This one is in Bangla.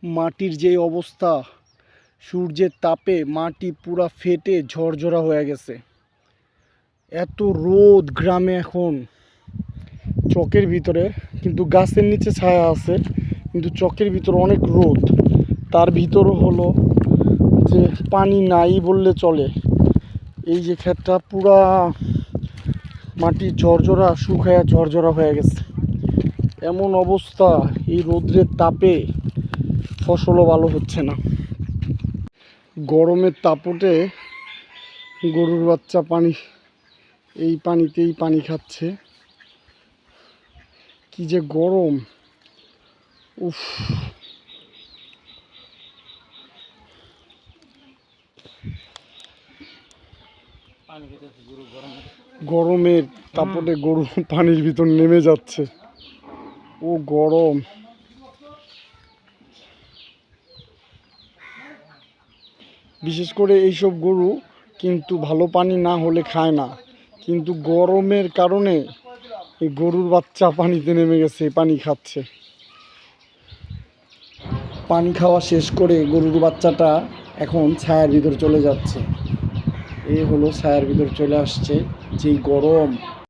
মাটির যে অবস্থা, সূর্যের তাপে মাটি পুরা ফেটে ঝরঝরা হয়ে গেছে। এত রোদ গ্রামে এখন, চকের ভিতরে কিন্তু গাছের নিচে ছায়া আছে, কিন্তু চকের ভিতরে অনেক রোদ। তার ভিতরও হলো যে পানি নাই বললে চলে। এই যে ক্ষেতটা পুরা মাটি ঝরঝরা শুকায়া ঝরঝরা হয়ে গেছে। এমন অবস্থা, এই রোদ্রের তাপে ফসলও ভালো হচ্ছে না। গরমের তাপটে গরুর বাচ্চা এই পানিতেই পানি খাচ্ছে। কি যে গরম, উফ। গরমের তাপটে গরু পানির ভিতর নেমে যাচ্ছে। ও গরম। বিশেষ করে এইসব গরু কিন্তু ভালো পানি না হলে খায় না, কিন্তু গরমের কারণে এই গরুর বাচ্চা পানিতে নেমে গেছে, পানি খাচ্ছে। পানি খাওয়া শেষ করে গরুর বাচ্চাটা এখন ছায়ার ভিতর চলে যাচ্ছে। এই হলো ছায়ার ভিতর চলে আসছে। যেই গরম।